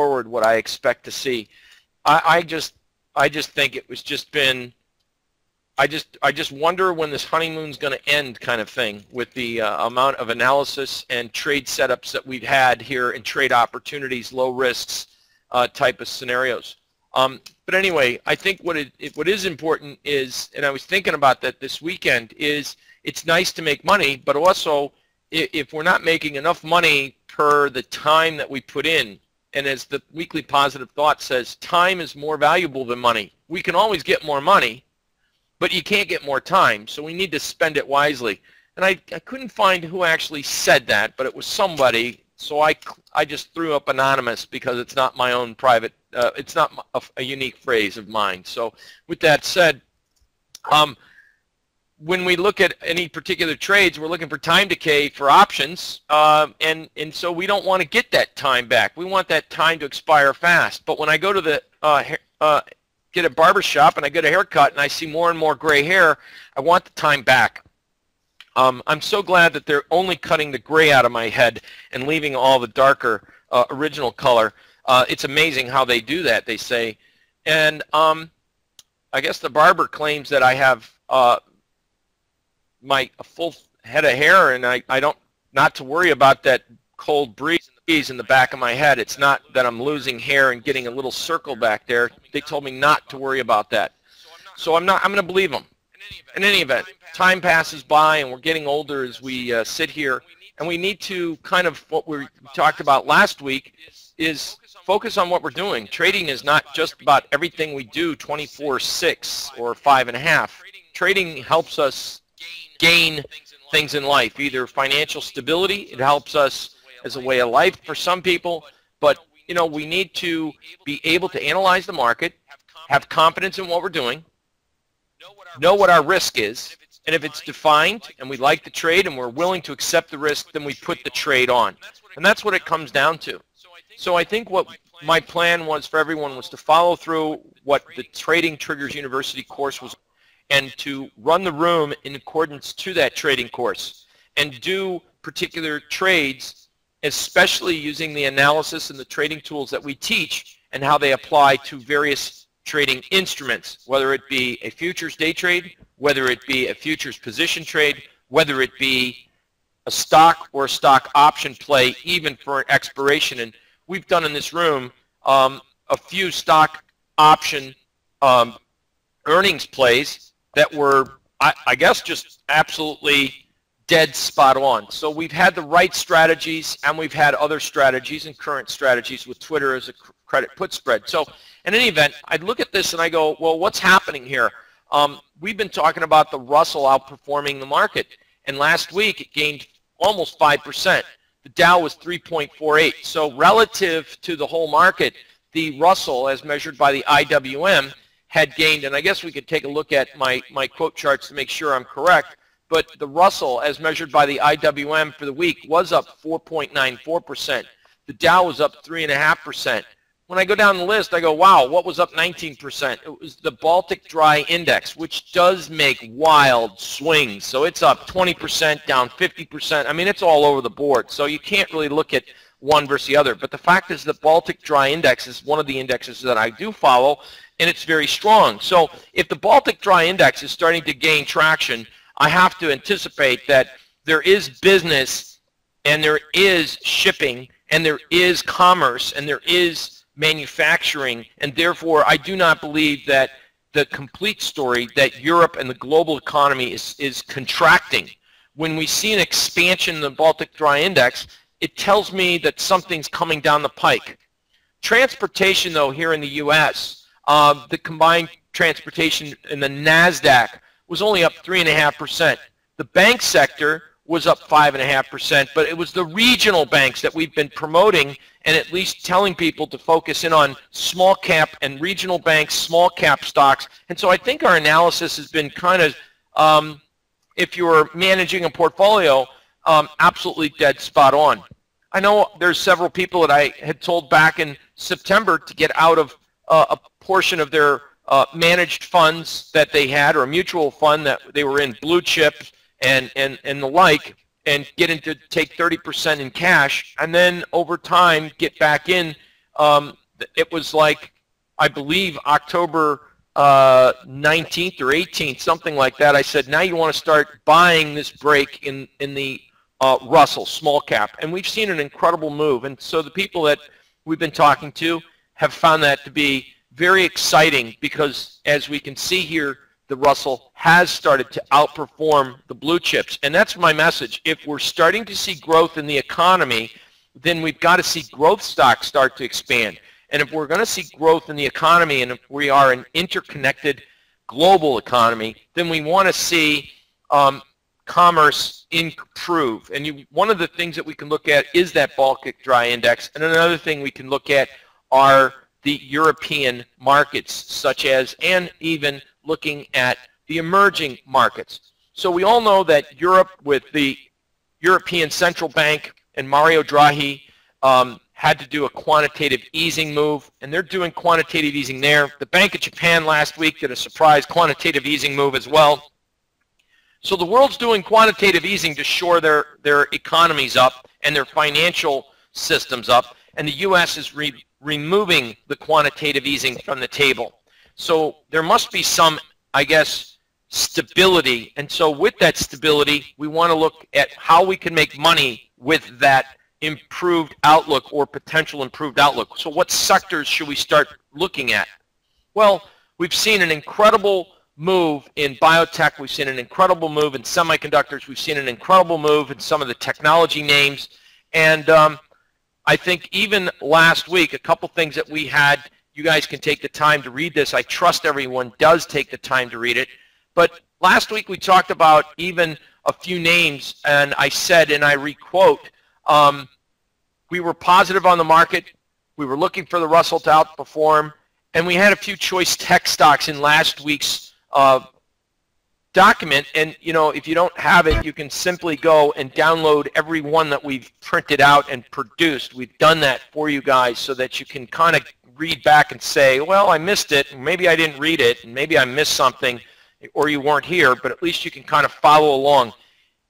forward what I expect to see. I just think it was just been, I just wonder when this honeymoon's going to end kind of thing with the amount of analysis and trade setups that we've had here in trade opportunities, low risks type of scenarios. But anyway, I think what is important is, and I was thinking about that this weekend, is it's nice to make money, but also if we're not making enough money per the time that we put in, and as the weekly positive thought says, time is more valuable than money. We can always get more money, but you can't get more time, so we need to spend it wisely. And I couldn't find who actually said that, but it was somebody, so I just threw up anonymous because it's not my own private, it's not a unique phrase of mine. So with that said, when we look at any particular trades, we're looking for time decay for options, and so we don't want to get that time back. We want that time to expire fast. But when I go to the get a barber shop and I get a haircut and I see more and more gray hair, I want the time back. I'm so glad that they're only cutting the gray out of my head and leaving all the darker original color. It's amazing how they do that, they say. And I guess the barber claims that I have a full head of hair, and I don't, not to worry about that cold breeze in the back of my head. It's not that I'm losing hair and getting a little circle back there. They told me not to worry about that. So I'm going to believe them. In any event, time passes by and we're getting older as we sit here, and we need to kind of, what we talked about last week is focus on what we're doing. Trading is not just about everything we do 24/6 or 5.5. Trading helps us gain things in life, either financial stability. It helps us as a way of life for some people, but you know, we need to be able to analyze the market, have confidence in what we're doing, know what our risk is, and if it's defined and we like the trade and we're willing to accept the risk, then we put the trade on. And that's what it comes down to. So I think what my plan was for everyone was to follow through what the Trading Triggers University course was, and to run the room in accordance to that trading course and do particular trades, especially using the analysis and the trading tools that we teach and how they apply to various trading instruments, whether it be a futures day trade, whether it be a futures position trade, whether it be a stock or a stock option play, even for an expiration. And we've done in this room a few stock option earnings plays that were, I guess, just absolutely dead spot on. So we've had the right strategies, and we've had other strategies and current strategies with Twitter as a credit put spread. So in any event, I'd look at this and I go, well, what's happening here? We've been talking about the Russell outperforming the market, and last week it gained almost 5%. The Dow was 3.48. So relative to the whole market, the Russell, as measured by the IWM, had gained, and I guess we could take a look at my quote charts to make sure I'm correct, but the Russell, as measured by the IWM for the week, was up 4.94%. The Dow was up 3.5%. When I go down the list, I go, wow, what was up 19%? It was the Baltic Dry Index, which does make wild swings. So it's up 20%, down 50%. I mean, it's all over the board. So you can't really look at one versus the other. But the fact is the Baltic Dry Index is one of the indexes that I do follow, and it's very strong. So if the Baltic Dry Index is starting to gain traction, I have to anticipate that there is business, and there is shipping, and there is commerce, and there is manufacturing, and therefore I do not believe that the complete story that Europe and the global economy is contracting. When we see an expansion in the Baltic Dry Index, it tells me that something's coming down the pike. Transportation, though, here in the U.S., the combined transportation in the NASDAQ was only up 3.5%. The bank sector was up 5.5%, but it was the regional banks that we've been promoting and at least telling people to focus in on small cap and regional banks, small cap stocks. And so I think our analysis has been kind of, if you're managing a portfolio, absolutely dead spot on. I know there's several people that I had told back in September to get out of a portion of their managed funds that they had, or a mutual fund that they were in, blue chip and the like, and get into take 30% in cash, and then over time get back in It was like, I believe, October 19th or 18th, something like that. I said, now you want to start buying this break in the Russell small cap. And we've seen an incredible move. And so the people that we've been talking to have found that to be very exciting, because as we can see here, the Russell has started to outperform the blue chips. And that's my message. If we're starting to see growth in the economy, then we've got to see growth stocks start to expand. And if we're going to see growth in the economy, and if we are an interconnected global economy, then we want to see commerce improve. And one of the things that we can look at is that Baltic Dry Index. And another thing we can look at are the European markets, such as, and even looking at the emerging markets. So we all know that Europe, with the European Central Bank and Mario Draghi, had to do a quantitative easing move, and they're doing quantitative easing there. The Bank of Japan last week did a surprise quantitative easing move as well. So the world's doing quantitative easing to shore their economies up and their financial systems up, and the U.S. is removing the quantitative easing from the table. So there must be some, I guess, stability. And so with that stability, we want to look at how we can make money with that improved outlook or potential improved outlook. So what sectors should we start looking at? Well, we've seen an incredible move in biotech. We've seen an incredible move in semiconductors. We've seen an incredible move in some of the technology names. And I think even last week, a couple things that we had, you guys can take the time to read this. I trust everyone does take the time to read it. But last week we talked about even a few names, and I said, and I requote, we were positive on the market. We were looking for the Russell to outperform, and we had a few choice tech stocks in last week's document. And you know, if you don't have it, you can simply go and download every one that we've printed out and produced. We've done that for you guys so that you can kind of read back and say, well, I missed it, and maybe I didn't read it, and maybe I missed something, or you weren't here, but at least you can kind of follow along.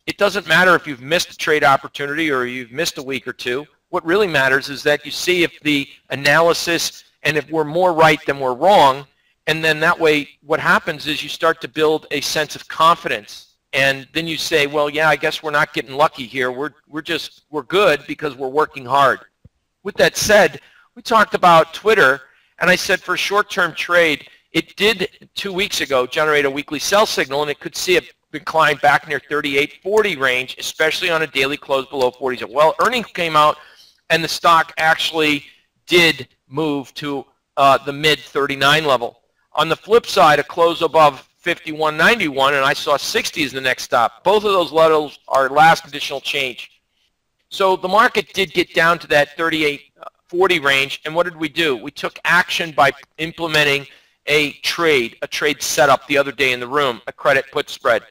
It doesn't matter if you've missed a trade opportunity or you've missed a week or two. What really matters is that you see if the analysis, and if we're more right than we're wrong, and then that way what happens is you start to build a sense of confidence. And then you say, well, yeah, I guess we're not getting lucky here. We're good because we're working hard. With that said, we talked about Twitter, and I said for a short-term trade, it did 2 weeks ago generate a weekly sell signal, and it could see it decline back near 38.40 range, especially on a daily close below 40s. Well, earnings came out, and the stock actually did move to the mid-39 level. On the flip side, a close above 51.91, and I saw 60 as the next stop. Both of those levels are last additional change. So the market did get down to that 38.40 range, and what did we do? We took action by implementing a trade setup the other day in the room, a credit put spread,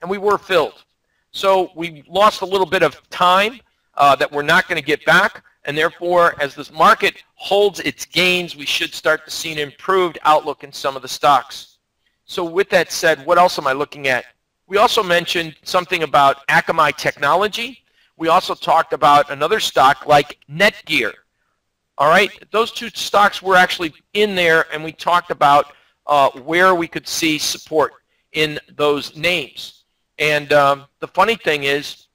and we were filled. So we lost a little bit of time that we're not going to get back, and therefore, as this market holds its gains, we should start to see an improved outlook in some of the stocks. So with that said, what else am I looking at? We also mentioned something about Akamai Technology. We also talked about another stock like Netgear. All right, those two stocks were actually in there, and we talked about where we could see support in those names. And the funny thing is,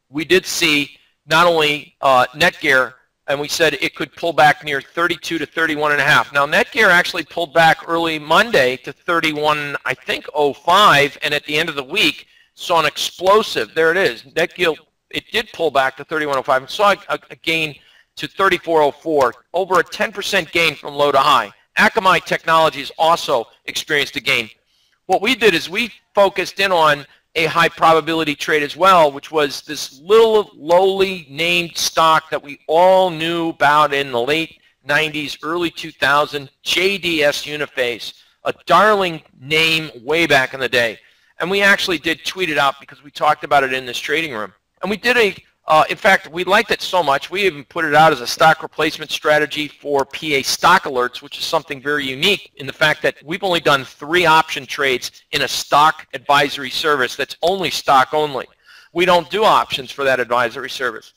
we did see not only Netgear, and we said it could pull back near 32 to 31.5. Now, Netgear actually pulled back early Monday to 31, I think, 05, and at the end of the week saw an explosive. There it is. Netgear, it did pull back to 31.05 and saw a gain to 34.04, over a 10% gain from low to high. Akamai Technologies also experienced a gain. What we did is we focused in on a high probability trade as well, which was this little lowly named stock that we all knew about in the late 90s, early 2000s, JDS Uniphase, a darling name way back in the day. And we actually did tweet it out because we talked about it in this trading room. And we did in fact, we liked it so much, we even put it out as a stock replacement strategy for PA stock alerts, which is something very unique in the fact that we've only done 3 option trades in a stock advisory service that's only stock only. We don't do options for that advisory service.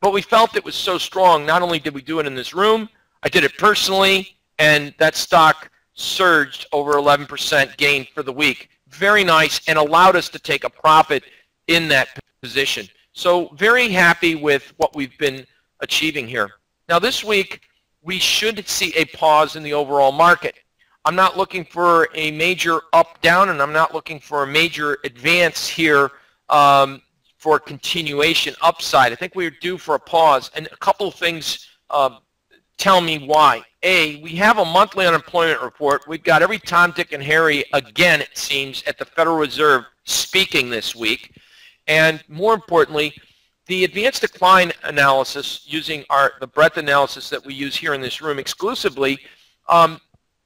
But we felt it was so strong, not only did we do it in this room, I did it personally, and that stock surged over 11% gain for the week. Very nice, and allowed us to take a profit in that position. So very happy with what we've been achieving here. Now this week, we should see a pause in the overall market. I'm not looking for a major up-down, and I'm not looking for a major advance here for continuation upside. I think we're due for a pause, and a couple of things tell me why. A, we have a monthly unemployment report. We've got every Tom, Dick, and Harry, again, it seems, at the Federal Reserve speaking this week. And more importantly, the advanced decline analysis using the breadth analysis that we use here in this room exclusively,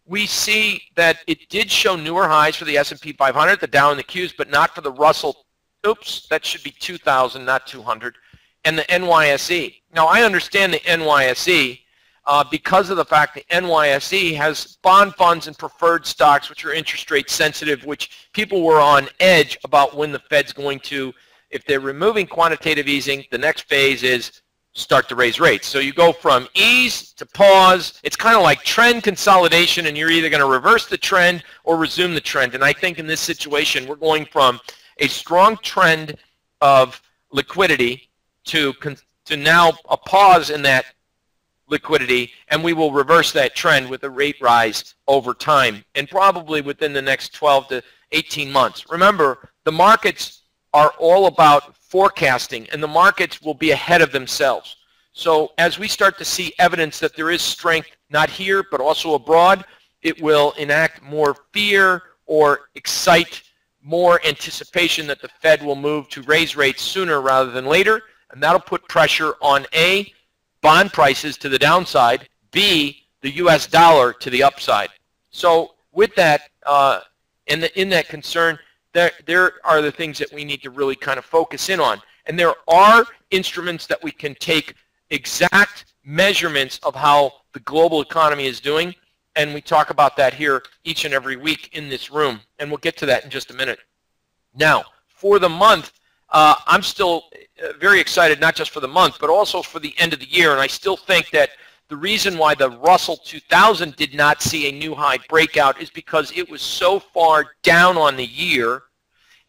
we see that it did show newer highs for the S&P 500, the Dow and the Qs, but not for the Russell. Oops, that should be 2,000, not 200, and the NYSE. Now, I understand the NYSE because of the fact the NYSE has bond funds and preferred stocks, which are interest rate sensitive, which people were on edge about when the Fed's going to, if they're removing quantitative easing, the next phase is start to raise rates. So you go from ease to pause. It's kind of like trend consolidation, and you're either going to reverse the trend or resume the trend. And I think in this situation, we're going from a strong trend of liquidity to now a pause in that liquidity, and we will reverse that trend with a rate rise over time, and probably within the next 12 to 18 months. Remember, the markets are all about forecasting, and the markets will be ahead of themselves. So as we start to see evidence that there is strength, not here, but also abroad, it will enact more fear or excite more anticipation that the Fed will move to raise rates sooner rather than later, and that'll put pressure on A, bond prices to the downside, B, the U.S. dollar to the upside. So with that, in that concern, there are the things that we need to really kind of focus in on. And there are instruments that we can take exact measurements of how the global economy is doing, and we talk about that here each and every week in this room, and we'll get to that in just a minute. Now, for the month, I'm still very excited, not just for the month, but also for the end of the year, and I still think that the reason why the Russell 2000 did not see a new high breakout is because it was so far down on the year,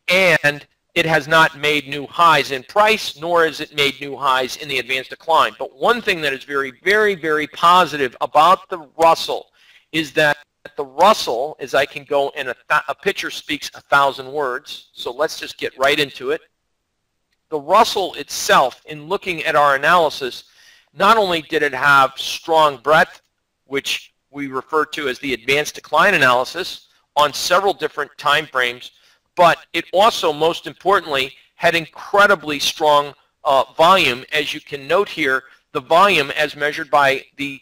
and it has not made new highs in price, nor has it made new highs in the advanced decline. But one thing that is very, very, very positive about the Russell is that the Russell, as I can go, and a picture speaks 1,000 words, so let's just get right into it. The Russell itself, in looking at our analysis, not only did it have strong breadth, which we refer to as the advanced decline analysis, on several different time frames, but it also, most importantly, had incredibly strong volume. As you can note here, the volume as measured by the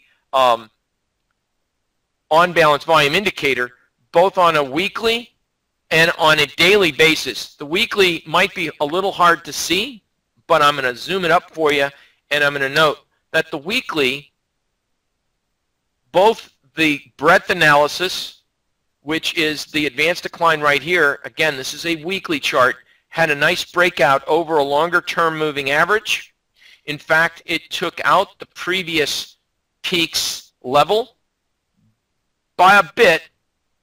on-balance volume indicator, both on a weekly and on a daily basis. The weekly might be a little hard to see, but I'm going to zoom it up for you, and I'm going to note that the weekly, both the breadth analysis, which is the advanced decline right here, again, this is a weekly chart, had a nice breakout over a longer-term moving average. In fact, it took out the previous peak's level by a bit,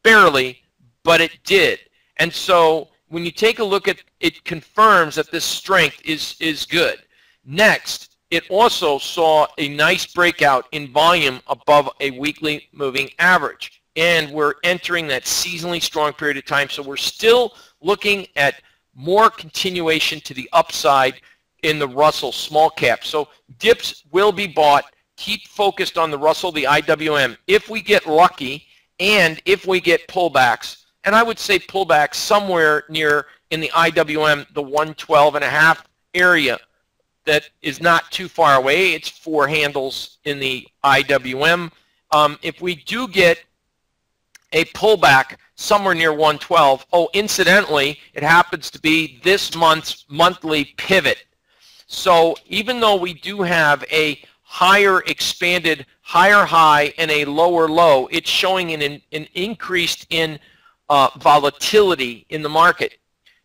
barely, but it did. And so when you take a look at it, it confirms that this strength is good. Next, it also saw a nice breakout in volume above a weekly moving average. And we're entering that seasonally strong period of time, so we're still looking at more continuation to the upside in the Russell small cap. So dips will be bought. Keep focused on the Russell, the IWM. If we get lucky and if we get pullbacks, and I would say pullbacks somewhere near in the IWM, the 112.5 area, that is not too far away. It's 4 handles in the IWM. If we do get a pullback somewhere near 112, oh, incidentally, it happens to be this month's monthly pivot. So even though we do have a higher expanded, higher high and a lower low, it's showing an increase in volatility in the market.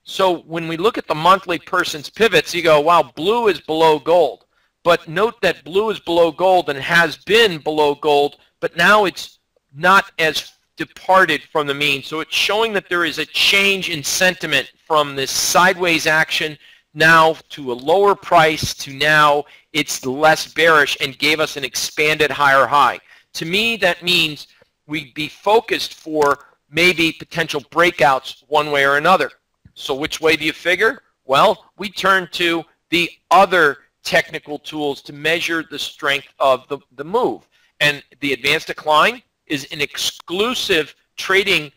So when we look at the monthly person's pivots, you go, wow, blue is below gold. But note that blue is below gold and has been below gold, but now it's not as departed from the mean. So it's showing that there is a change in sentiment from this sideways action now to a lower price to now it's less bearish and gave us an expanded higher high. To me, that means we'd be focused for maybe potential breakouts one way or another. So which way do you figure? Well, we turn to the other technical tools to measure the strength of the move. And the advanced decline is an exclusive trading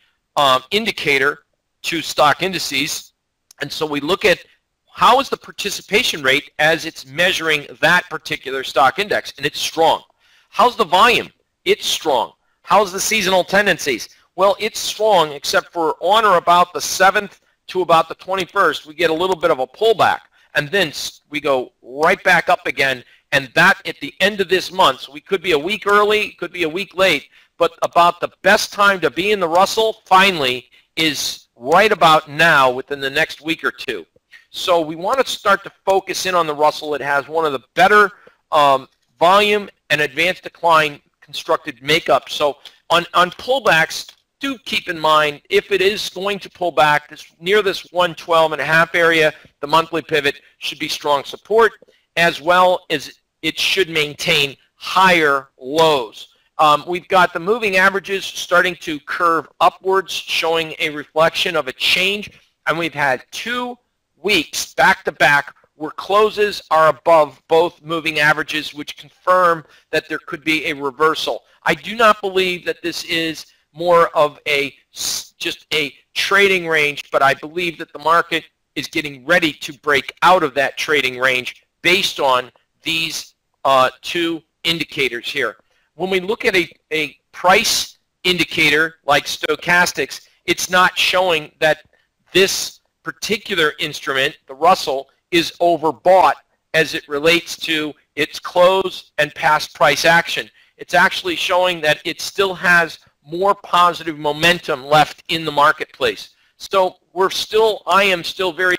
indicator to stock indices. And so we look at how is the participation rate as it's measuring that particular stock index, and it's strong. How's the volume? It's strong. How's the seasonal tendencies? Well, it's strong, except for on or about the 7th to about the 21st, we get a little bit of a pullback, and then we go right back up again, and that at the end of this month, so we could be a week early, could be a week late, but about the best time to be in the Russell, finally, is right about now within the next week or two. So we want to start to focus in on the Russell. It has one of the better volume and advanced decline constructed makeup. So on pullbacks, do keep in mind if it is going to pull back near this 112.5 area, the monthly pivot should be strong support, as well as it should maintain higher lows. We've got the moving averages starting to curve upwards, showing a reflection of a change, and we've had 2 weeks back-to-back where closes are above both moving averages, which confirm that there could be a reversal. I do not believe that this is more of just a trading range, but I believe that the market is getting ready to break out of that trading range based on these 2 indicators here. When we look at a price indicator like stochastics, it's not showing that this particular instrument, the Russell, is overbought as it relates to its close and past price action. It's actually showing that it still has more positive momentum left in the marketplace. So I am still very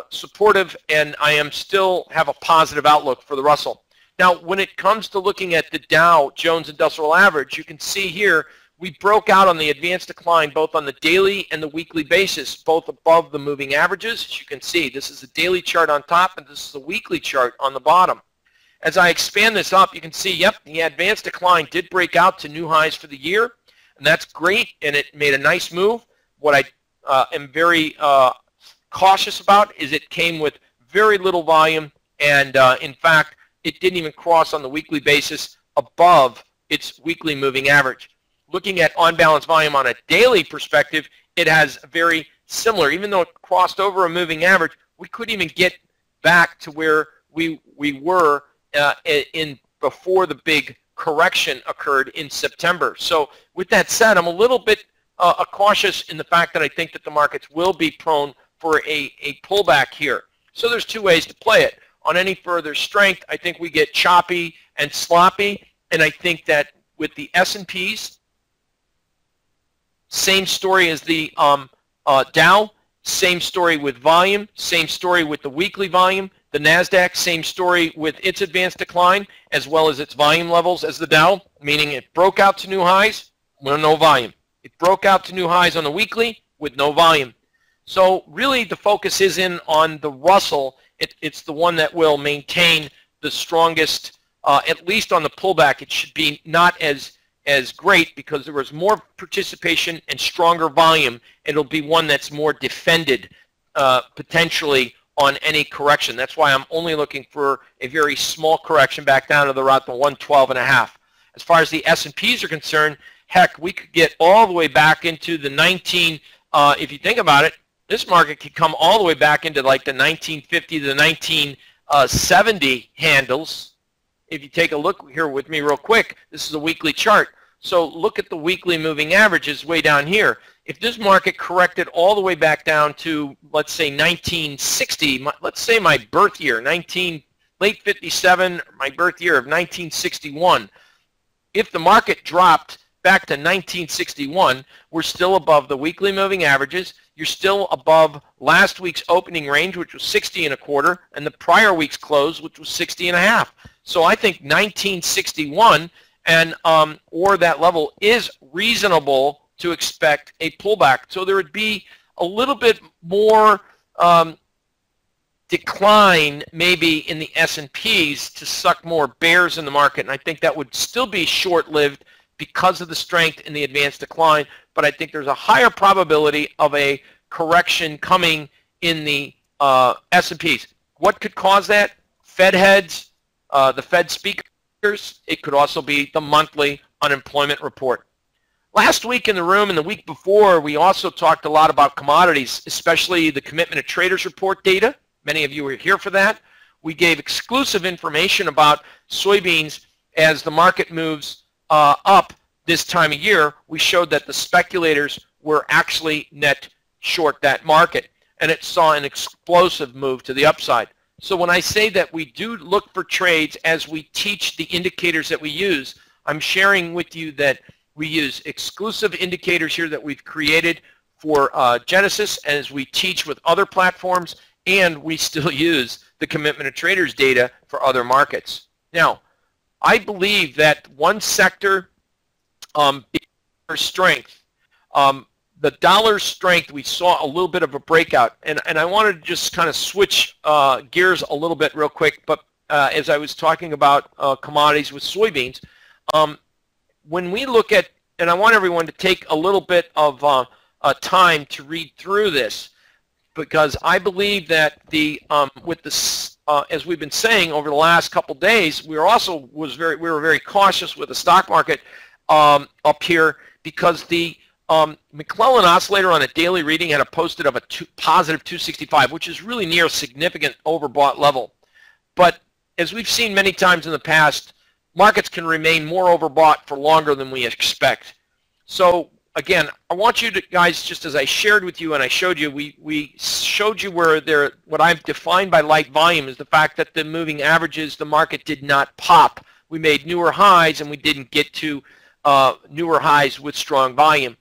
supportive, and I am still have a positive outlook for the Russell. Now, when it comes to looking at the Dow Jones Industrial Average, you can see here we broke out on the advanced decline both on the daily and the weekly basis, both above the moving averages. As you can see, this is the daily chart on top, and this is the weekly chart on the bottom. As I expand this up, you can see, yep, the advanced decline did break out to new highs for the year, and that's great, and it made a nice move. What I am very cautious about is it came with very little volume, and in fact, it didn't even cross on the weekly basis above its weekly moving average. Looking at on-balance volume on a daily perspective, it has very similar. Even though it crossed over a moving average, we couldn't even get back to where we were before the big correction occurred in September. So with that said, I'm a little bit cautious in the fact that I think that the markets will be prone for a pullback here. So there's 2 ways to play it. On any further strength, I think we get choppy and sloppy, and I think that with the S&Ps, same story as the Dow, same story with volume, same story with the weekly volume. The NASDAQ, same story with its advanced decline as well as its volume levels as the Dow, meaning it broke out to new highs with no volume. It broke out to new highs on the weekly with no volume. So really the focus is in on the Russell. It's the one that will maintain the strongest, at least on the pullback. It should be not as great because there was more participation and stronger volume. It'll be one that's more defended potentially on any correction. That's why I'm only looking for a very small correction back down to around the 112.5. As far as the S&Ps are concerned, heck, we could get all the way back into the 19, if you think about it, this market could come all the way back into like the 1950 to the 1970 handles. If you take a look here with me real quick, this is a weekly chart. So look at the weekly moving averages way down here. If this market corrected all the way back down to, let's say, 1960, let's say my birth year, late 57, my birth year of 1961, if the market dropped back to 1961, we're still above the weekly moving averages. You're still above last week's opening range, which was 60.25, and the prior week's close, which was 60.5. So I think 1961 and or that level is reasonable to expect a pullback. So there would be a little bit more decline maybe in the S&Ps to suck more bears in the market, and I think that would still be short-lived because of the strength in the advanced decline, but I think there's a higher probability of a correction coming in the S&Ps. What could cause that? Fed heads, the Fed speakers. It could also be the monthly unemployment report. Last week in the room and the week before, we also talked a lot about commodities, especially the commitment of traders report data. Many of you were here for that. We gave exclusive information about soybeans as the market moves up this time of year. We showed that the speculators were actually net short that market, and it saw an explosive move to the upside. So when I say that we do look for trades as we teach the indicators that we use, I'm sharing with you that we use exclusive indicators here that we've created for Genesis as we teach with other platforms, and we still use the commitment of traders data for other markets. Now, I believe that one sector strength, the dollar strength, we saw a little bit of a breakout, and I wanted to just kind of switch gears a little bit real quick, but as I was talking about commodities with soybeans, when we look at, and I want everyone to take a little bit of time to read through this, because I believe that the with this, as we've been saying over the last couple days, we were very cautious with the stock market up here, because the McClellan oscillator on a daily reading had a posted of a positive 265, which is really near a significant overbought level. But as we've seen many times in the past, markets can remain more overbought for longer than we expect. So again, I want you to guys, just as I shared with you and I showed you, we showed you where what I've defined by light volume is the fact that the moving averages, the market did not pop. We made newer highs and we didn't get to newer highs with strong volume.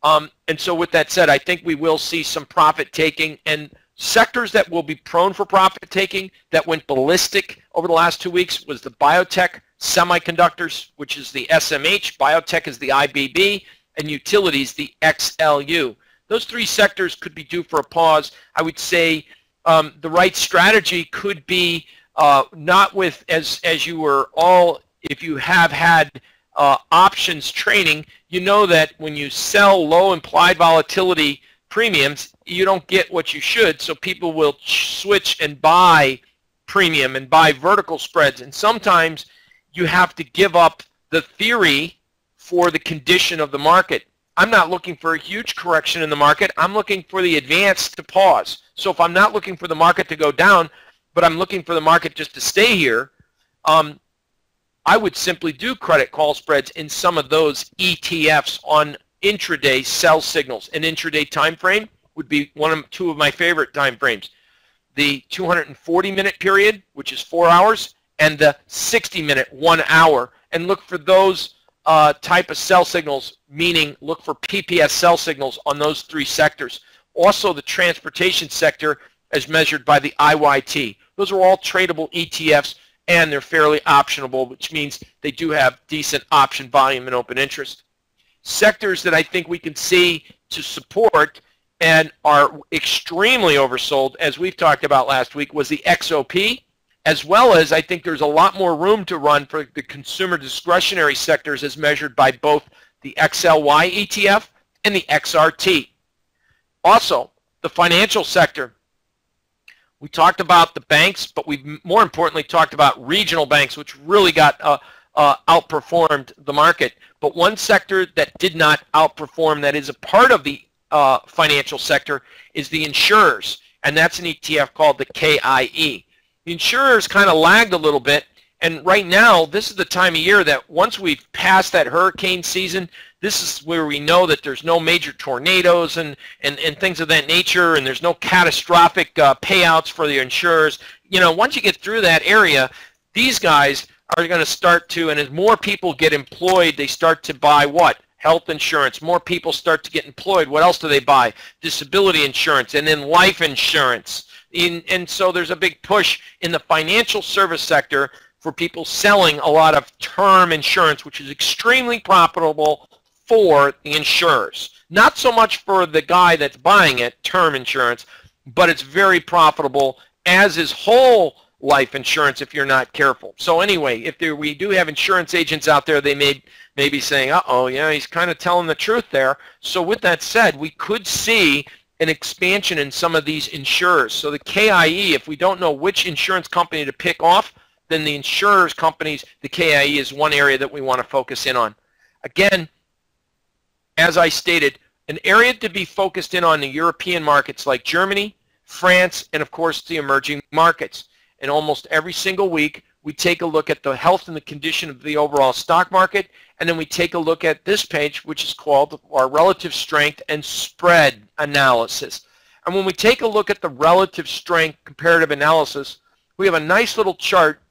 And so with that said, I think we will see some profit taking, and sectors that will be prone for profit taking that went ballistic over the last 2 weeks was the biotech, semiconductors, which is the SMH, biotech is the IBB, and utilities, the XLU. Those three sectors could be due for a pause. I would say the right strategy could be not with, as you were all, if you have had options training, you know that when you sell low implied volatility premiums, you don't get what you should, so people will switch and buy premium and buy vertical spreads, and sometimes you have to give up the theory for the condition of the market. I'm not looking for a huge correction in the market. I'm looking for the advance to pause. So if I'm not looking for the market to go down, but I'm looking for the market just to stay here, I would simply do credit call spreads in some of those ETFs on intraday sell signals. An intraday time frame would be two of my favorite time frames. The 240-minute period, which is 4 hours, and the 60-minute, 1 hour. And look for those type of sell signals, meaning look for PPS sell signals on those three sectors. Also the transportation sector as measured by the IYT. Those are all tradable ETFs, and they're fairly optionable, which means they do have decent option volume and open interest. Sectors that I think we can see to support and are extremely oversold, as we've talked about last week, was the XOP, as well as I think there's a lot more room to run for the consumer discretionary sectors as measured by both the XLY ETF and the XRT. Also, the financial sector. We talked about the banks, but we've more importantly talked about regional banks, which really got outperformed the market. But one sector that did not outperform, that is a part of the financial sector, is the insurers, and that's an ETF called the KIE. The insurers kind of lagged a little bit, and right now, this is the time of year that once we've passed that hurricane season, this is where we know that there's no major tornadoes and things of that nature, and there's no catastrophic payouts for the insurers. You know, once you get through that area, these guys are going to start to, and as more people get employed, they start to buy what? Health insurance. More people start to get employed. What else do they buy? Disability insurance, and then life insurance. And so there's a big push in the financial service sector for people selling a lot of term insurance, which is extremely profitable for the insurers. Not so much for the guy that's buying it, term insurance, but it's very profitable, as is whole life insurance if you're not careful. So anyway, if we do have insurance agents out there, they may be saying, uh-oh, yeah, he's kind of telling the truth there. So with that said, we could see an expansion in some of these insurers. So the KIE, if we don't know which insurance company to pick off, then the insurers companies, the KIE is one area that we want to focus in on. Again, as I stated, an area to be focused in on the European markets like Germany, France, and of course the emerging markets. And almost every single week, we take a look at the health and the condition of the overall stock market, and then we take a look at this page, which is called our relative strength and spread analysis. And when we take a look at the relative strength comparative analysis, we have a nice little chart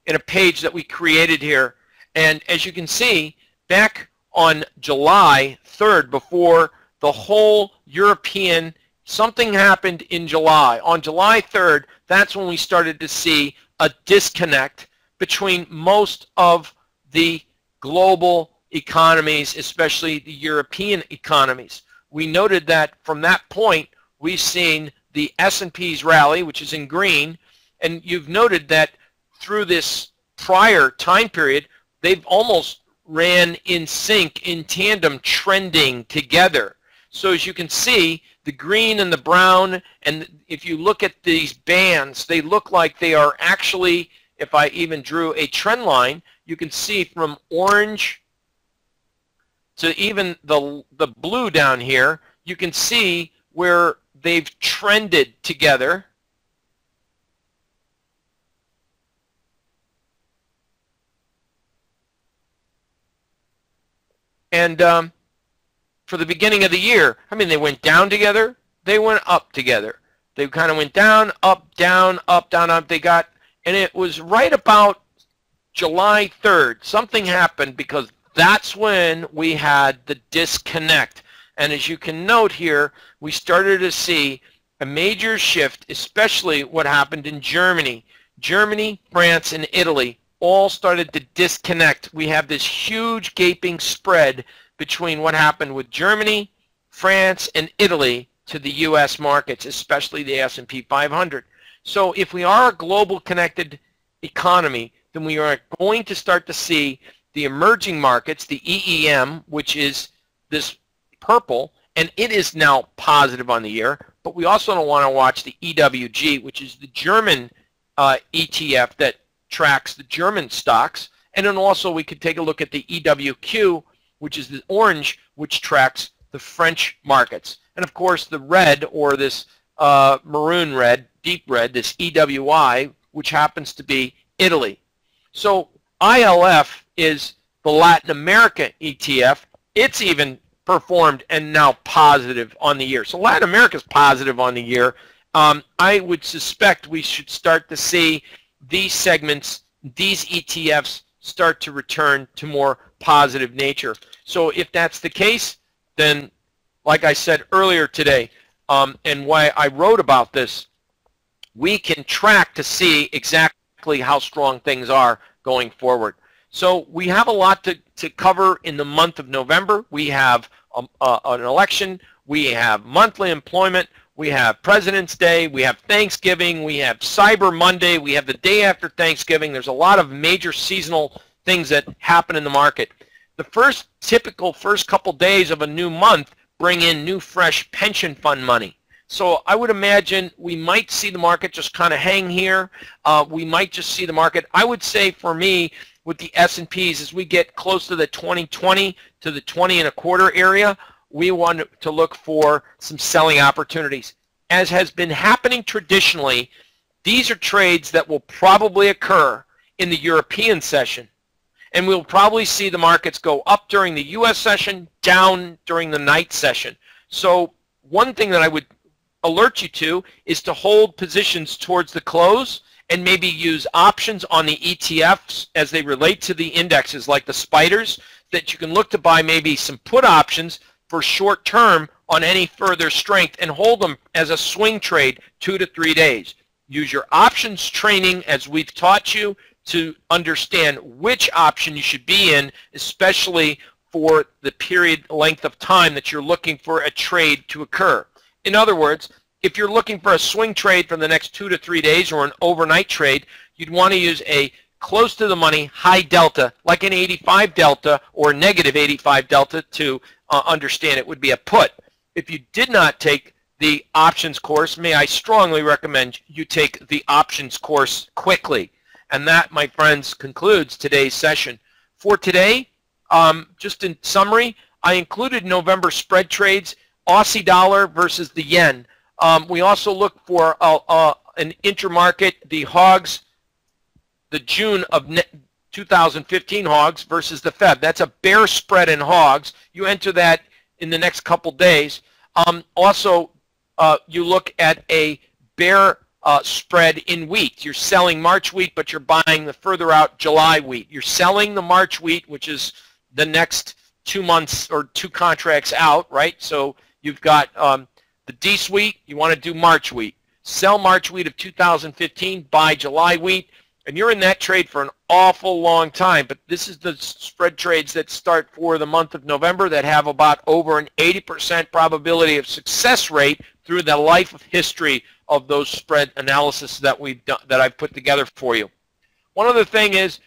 in a page that we created here. And as you can see, back on July 3rd, before the whole European, something happened in July. On July 3rd, that's when we started to see a disconnect between most of the global economies, especially the European economies. We noted that from that point, we've seen the S&Ps rally, which is in green, and you've noted that through this prior time period, they've almost ran in sync, in tandem, trending together. So as you can see, the green and the brown, and if you look at these bands, they look like they are actually, if I even drew a trend line, you can see from orange to even the blue down here, you can see where they've trended together. And for the beginning of the year, I mean, they went down together, they went up together. They kind of went down, up, down, up, down, up. They got, and it was right about July 3rd. Something happened because that's when we had the disconnect. And as you can note here, we started to see a major shift, especially what happened in Germany. Germany, France, and Italy all started to disconnect. We have this huge gaping spread between what happened with Germany, France, and Italy to the U.S. markets, especially the S&P 500. So if we are a global connected economy, then we are going to start to see the emerging markets, the EEM, which is this purple, and it is now positive on the year, but we also don't want to watch the EWG, which is the German ETF that tracks the German stocks, and then also we could take a look at the EWQ, which is the orange, which tracks the French markets. And of course the red, or this maroon red, deep red, this EWI, which happens to be Italy. So ILF is the Latin America ETF. It's even performed and now positive on the year. So Latin America is positive on the year. I would suspect we should start to see these segments, these ETFs, start to return to more positive nature. So if that's the case, then like I said earlier today, and why I wrote about this, we can track to see exactly how strong things are going forward. So we have a lot to cover in the month of November. We have an election, we have monthly employment, we have President's Day, we have Thanksgiving, we have Cyber Monday, we have the day after Thanksgiving. There's a lot of major seasonal things that happen in the market. The typical first couple days of a new month bring in new fresh pension fund money. So I would imagine we might see the market just kind of hang here. We might just see the market, I would say for me, with the S&Ps, as we get close to the 2020 to the 20.25 area, we want to look for some selling opportunities. As has been happening traditionally, these are trades that will probably occur in the European session. And we'll probably see the markets go up during the U.S. session, down during the night session. So one thing that I would alert you to is to hold positions towards the close and maybe use options on the ETFs as they relate to the indexes, like the spiders, that you can look to buy maybe some put options for short term on any further strength and hold them as a swing trade 2 to 3 days. Use your options training, as we've taught you, to understand which option you should be in, especially for the period length of time that you're looking for a trade to occur. In other words, if you're looking for a swing trade for the next 2 to 3 days or an overnight trade, you'd want to use a close to the money high delta, like an 85 delta or negative 85 delta to understand it would be a put. If you did not take the options course, may I strongly recommend you take the options course quickly. And that, my friends, concludes today's session. For today, just in summary, I included November spread trades, Aussie dollar versus the yen. We also look for an intermarket, the hogs, the June of 2015 hogs versus the Feb. That's a bear spread in hogs. You enter that in the next couple days. Also, you look at a bear spread in wheat. You're selling March wheat, but you're buying the further out July wheat. You're selling the March wheat, which is the next 2 months or 2 contracts out, right? So you've got the Dece wheat, you want to do March wheat. Sell March wheat of 2015, buy July wheat, and you're in that trade for an awful long time. But this is the spread trades that start for the month of November that have about over an 80% probability of success rate through the life of history of those spread analysis that we've done, that I've put together for you. One other thing is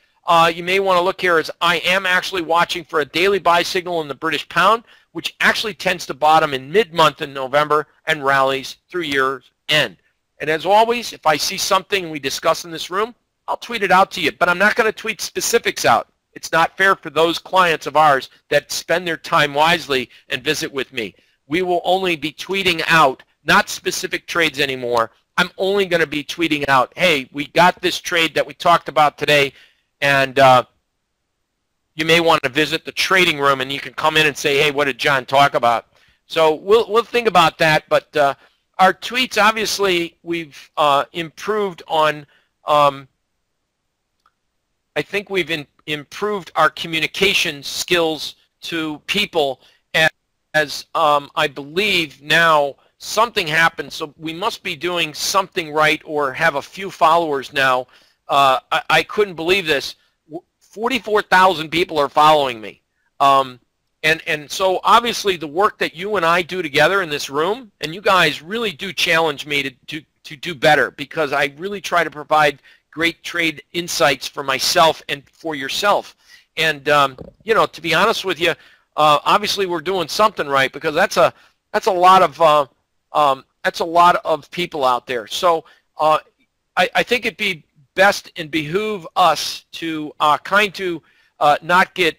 you may want to look here is I am actually watching for a daily buy signal in the British pound, which actually tends to bottom in mid-month in November and rallies through year's end. And as always, if I see something we discuss in this room, I'll tweet it out to you. But I'm not going to tweet specifics out. It's not fair for those clients of ours that spend their time wisely and visit with me. We will only be tweeting out, not specific trades anymore. I'm only going to be tweeting out, hey, we got this trade that we talked about today, and you may want to visit the trading room, and you can come in and say, hey, what did John talk about? So we'll think about that. But our tweets, obviously, we've improved on, I think we've improved our communication skills to people as I believe now something happened. So we must be doing something right or have a few followers now. I couldn't believe this. 44,000 people are following me. And so obviously the work that you and I do together in this room, and you guys really do challenge me to do better, because I really try to provide great trade insights for myself and for yourself. And you know, to be honest with you, obviously we're doing something right, because that's a lot of people out there. So I think it'd be best and behoove us to not get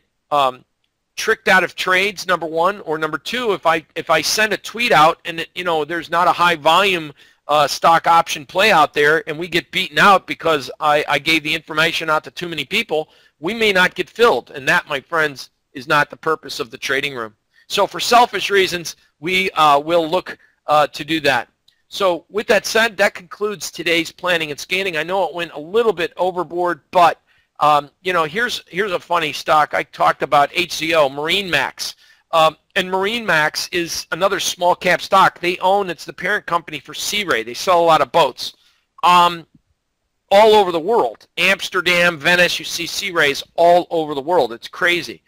tricked out of trades, number one, or number two, if I send a tweet out and you know there's not a high volume stock option play out there, and we get beaten out because I gave the information out to too many people, we may not get filled, and that, my friends, is not the purpose of the trading room. So for selfish reasons, we will look to do that. So with that said, that concludes today's planning and scanning. I know it went a little bit overboard, but you know, here's a funny stock. I talked about HCO, MarineMax. And MarineMax is another small cap stock. It's the parent company for Sea Ray. They sell a lot of boats all over the world. Amsterdam, Venice, you see Sea Rays all over the world. It's crazy.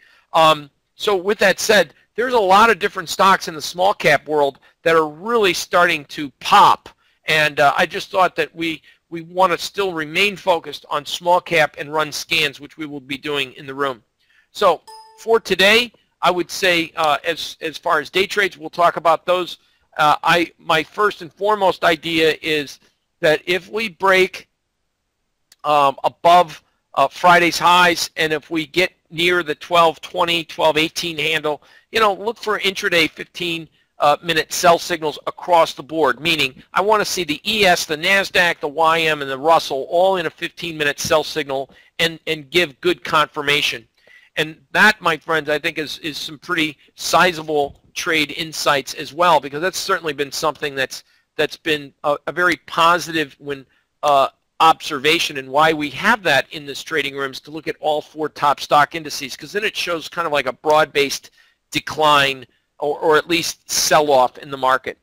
So with that said, there's a lot of different stocks in the small cap world that are really starting to pop. And I just thought that we want to still remain focused on small cap and run scans, which we will be doing in the room. So for today, I would say as far as day trades, we'll talk about those. My first and foremost idea is that if we break above Friday's highs, and if we get near the 1220, 1218 handle, you know, look for intraday 15-minute sell signals across the board, meaning I want to see the ES, the NASDAQ, the YM, and the Russell all in a 15-minute sell signal and give good confirmation. And that, my friends, I think is some pretty sizable trade insights as well, because that's certainly been something that's been a very positive when observation and why we have that in this trading room is to look at all 4 top stock indices, because then it shows kind of like a broad-based decline or at least sell-off in the market.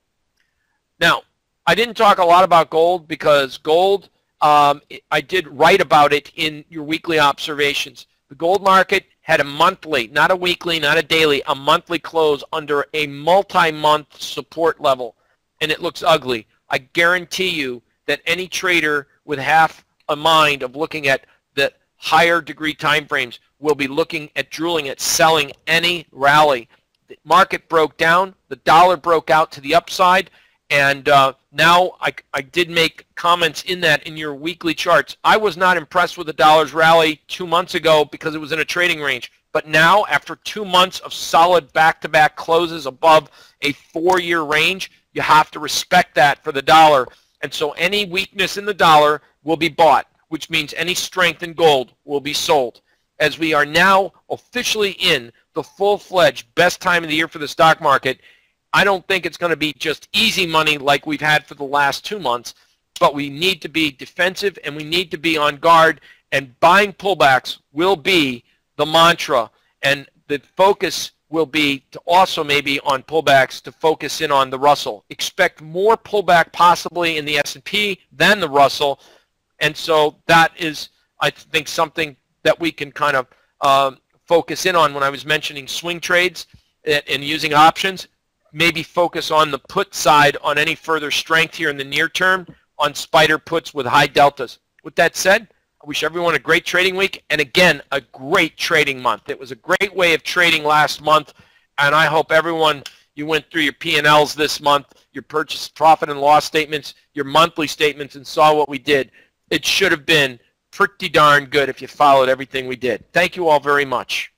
Now, I didn't talk a lot about gold because gold, I did write about it in your weekly observations. The gold market had a monthly, not a weekly, not a daily, a monthly close under a multi-month support level, and it looks ugly. I guarantee you that any trader with half a mind of looking at the higher degree time frames will be looking at drooling at selling any rally. The market broke down, the dollar broke out to the upside, and now I did make comments in that in your weekly charts. I was not impressed with the dollar's rally 2 months ago because it was in a trading range. But now, after 2 months of solid back-to-back closes above a 4-year range, you have to respect that for the dollar. And so any weakness in the dollar will be bought, which means any strength in gold will be sold. As we are now officially in the full-fledged best time of the year for the stock market, I don't think it's going to be just easy money like we've had for the last 2 months, but we need to be defensive and we need to be on guard, and buying pullbacks will be the mantra, and the focus will be to also maybe on pullbacks to focus in on the Russell. Expect more pullback possibly in the S&P than the Russell, and so that is, I think, something that we can kind of focus in on. When I was mentioning swing trades and using options, maybe focus on the put side on any further strength here in the near term on spider puts with high deltas. With that said, I wish everyone a great trading week, and again, a great trading month. It was a great way of trading last month, and I hope everyone, you went through your P&Ls this month, your purchase profit and loss statements, your monthly statements, and saw what we did. It should have been pretty darn good if you followed everything we did. Thank you all very much.